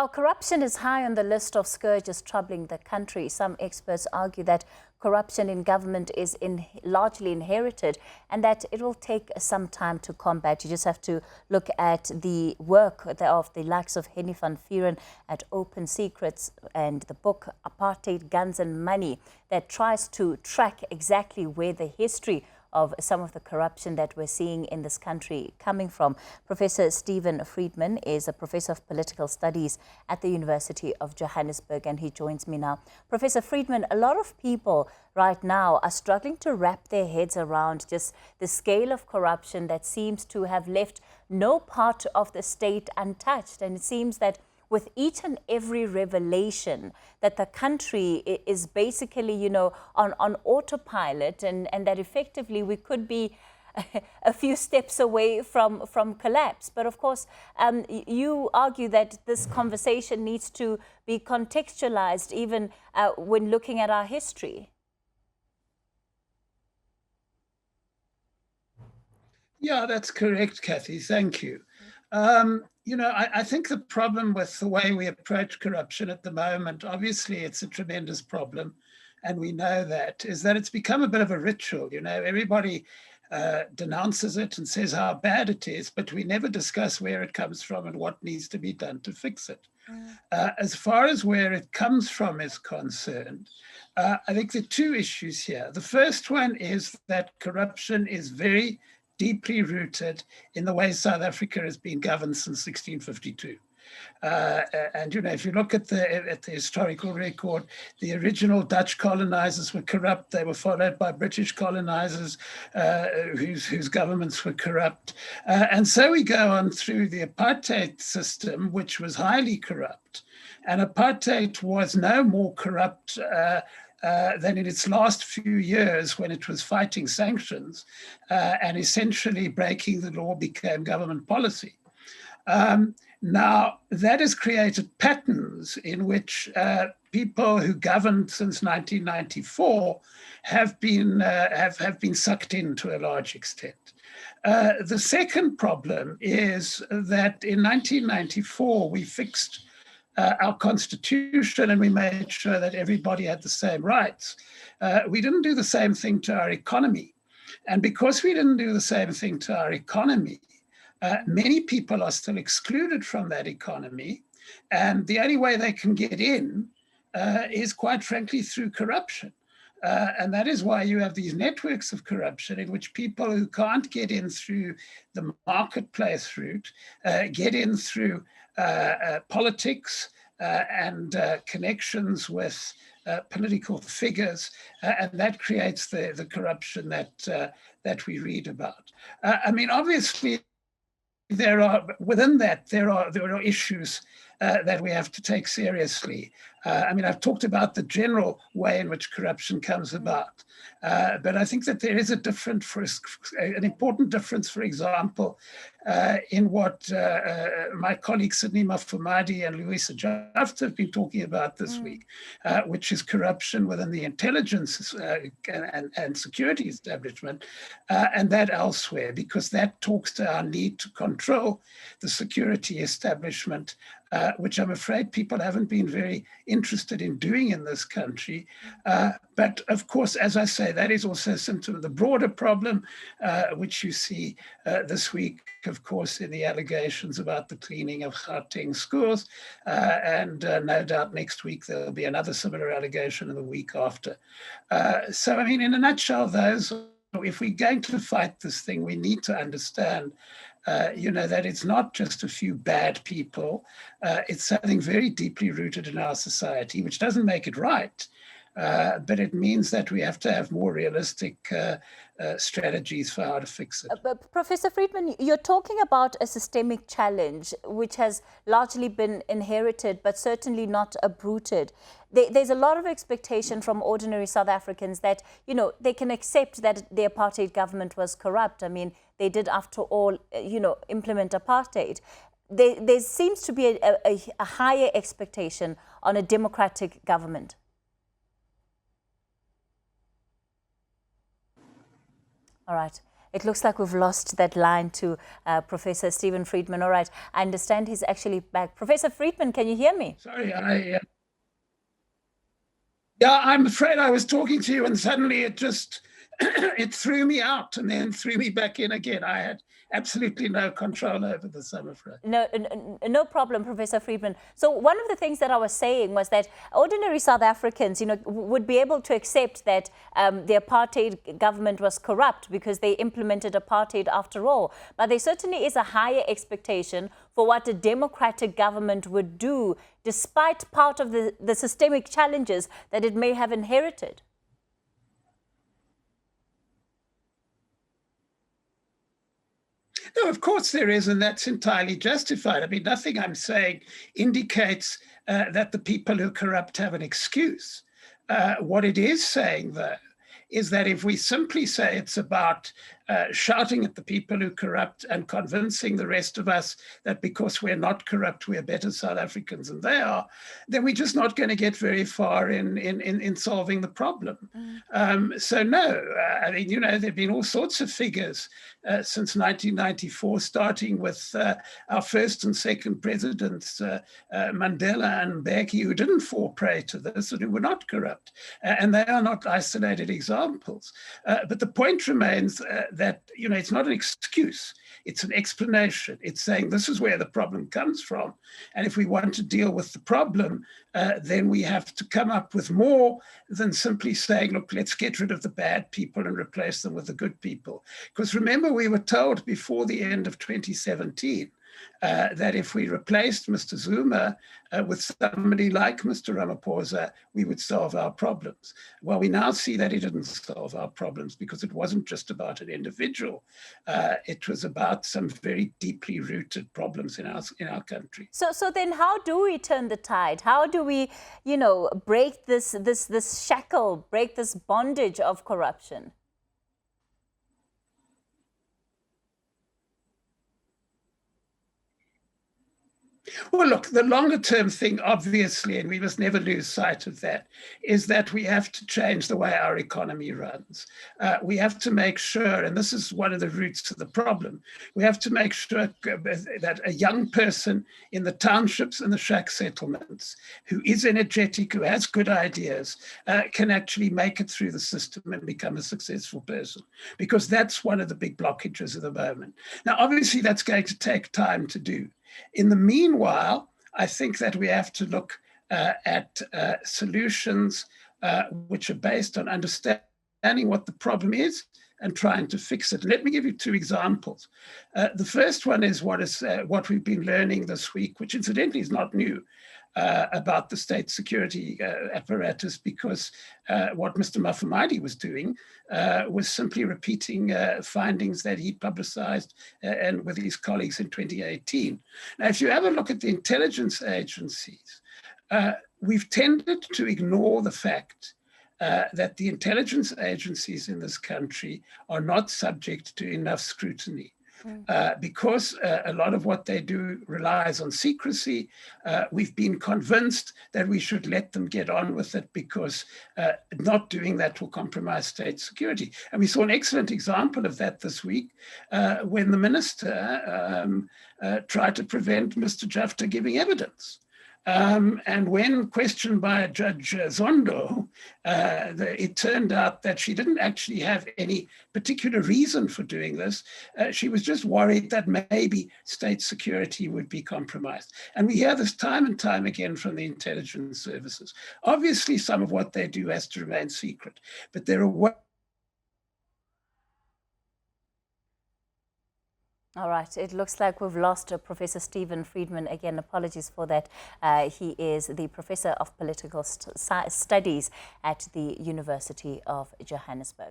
Corruption is high on the list of scourges troubling the country. Some experts argue that corruption in government is largely inherited and that it will take some time to combat. You just have to look at the work of the likes of Henny van Vuren at Open Secrets and the book Apartheid, Guns and Money that tries to track exactly where the history of some of the corruption that we're seeing in this country coming from. Professor Stephen Friedman is a professor of political studies at the University of Johannesburg, and he joins me now. Professor Friedman, a lot of people right now are struggling to wrap their heads around just the scale of corruption that seems to have left no part of the state untouched. And it seems that with each and every revelation that the country is basically, on autopilot and that effectively we could be a few steps away from collapse. But of course, you argue that this conversation needs to be contextualized even when looking at our history. Yeah, that's correct, Kathy. Thank you. I think the problem with the way we approach corruption at the moment, obviously it's a tremendous problem, and we know that, is that it's become a bit of a ritual. Everybody denounces it and says how bad it is, but we never discuss where it comes from and what needs to be done to fix it. As far as where it comes from is concerned, I think there are two issues here. The first one is that corruption is very deeply rooted in the way South Africa has been governed since 1652. And if you look at the historical record, the original Dutch colonizers were corrupt. They were followed by British colonizers whose governments were corrupt. And so we go on through the apartheid system, which was highly corrupt. And apartheid was no more corrupt than in its last few years when it was fighting sanctions and essentially breaking the law became government policy. Now, that has created patterns in which people who governed since 1994 have been sucked in to a large extent. The second problem is that in 1994, we fixed our constitution and we made sure that everybody had the same rights. We didn't do the same thing to our economy. And because we didn't do the same thing to our economy, many people are still excluded from that economy. And the only way they can get in is, quite frankly, through corruption. And that is why you have these networks of corruption in which people who can't get in through the marketplace route get in through politics and connections with political figures, and that creates the corruption that we read about. Obviously, within that there are issues that we have to take seriously. I've talked about the general way in which corruption comes about, but I think that there is an important difference, for example, in what my colleagues Sydney Mafumadi and Louisa Jaft have been talking about this week, which is corruption within the intelligence and security establishment, and that elsewhere, because that talks to our need to control the security establishment, which I'm afraid people haven't been very interested in doing in this country. But of course, as I say, that is also a symptom of the broader problem, which you see this week, of course, in the allegations about the cleaning of Gauteng schools. And no doubt next week there'll be another similar allegation in the week after. So, in a nutshell, if we're going to fight this thing, we need to understand that it's not just a few bad people. It's something very deeply rooted in our society, which doesn't make it right, but it means that we have to have more realistic strategies for how to fix it. Professor Friedman, you're talking about a systemic challenge which has largely been inherited, but certainly not uprooted. There's a lot of expectation from ordinary South Africans that, they can accept that the apartheid government was corrupt. They did, after all, implement apartheid. There seems to be a higher expectation on a democratic government. All right. It looks like we've lost that line to Professor Stephen Friedman. All right, I understand he's actually back. Professor Friedman, can you hear me? Sorry, yeah, I'm afraid I was talking to you and suddenly it just, it threw me out and then threw me back in again. I had absolutely no control over this, I'm afraid. No problem, Professor Friedman. So one of the things that I was saying was that ordinary South Africans, would be able to accept that the apartheid government was corrupt because they implemented apartheid after all. But there certainly is a higher expectation for what a democratic government would do, despite part of the systemic challenges that it may have inherited. No, of course there is, and that's entirely justified. I mean, nothing I'm saying indicates that the people who corrupt have an excuse. What it is saying, though, is that if we simply say it's about shouting at the people who corrupt and convincing the rest of us that because we're not corrupt, we're better South Africans than they are, then we're just not going to get very far in solving the problem. So no, I mean, there have been all sorts of figures since 1994, starting with our first and second presidents, Mandela and Mbeki, who didn't fall prey to this and who were not corrupt. And they are not isolated examples. But the point remains that, it's not an excuse. It's an explanation. It's saying this is where the problem comes from. And if we want to deal with the problem, then we have to come up with more than simply saying, look, let's get rid of the bad people and replace them with the good people. Because remember, we were told before the end of 2017 that if we replaced Mr. Zuma with somebody like Mr. Ramaphosa, we would solve our problems. Well, we now see that it didn't solve our problems because it wasn't just about an individual. It was about some very deeply rooted problems in our country. So then how do we turn the tide? How do we, break this shackle, break this bondage of corruption? Well, look, the longer term thing, obviously, and we must never lose sight of that, is that we have to change the way our economy runs. We have to make sure, and this is one of the roots of the problem, we have to make sure that a young person in the townships and the shack settlements who is energetic, who has good ideas, can actually make it through the system and become a successful person, because that's one of the big blockages at the moment. Now, obviously, that's going to take time to do. In the meanwhile, I think that we have to look at solutions which are based on understanding what the problem is and trying to fix it. Let me give you two examples. The first one is what we've been learning this week, which incidentally is not new, about the state security apparatus, because what Mr. Mafamadi was doing was simply repeating findings that he publicized and with his colleagues in 2018. Now, if you have a look at the intelligence agencies, we've tended to ignore the fact that the intelligence agencies in this country are not subject to enough scrutiny. Because a lot of what they do relies on secrecy. We've been convinced that we should let them get on with it because not doing that will compromise state security. And we saw an excellent example of that this week when the minister tried to prevent Mr. Jafta giving evidence. And when questioned by Judge Zondo, it turned out that she didn't actually have any particular reason for doing this. She was just worried that maybe state security would be compromised. And we hear this time and time again from the intelligence services. Obviously, some of what they do has to remain secret, but there are All right, it looks like we've lost Professor Stephen Friedman. Again, apologies for that. He is the Professor of Political Studies at the University of Johannesburg.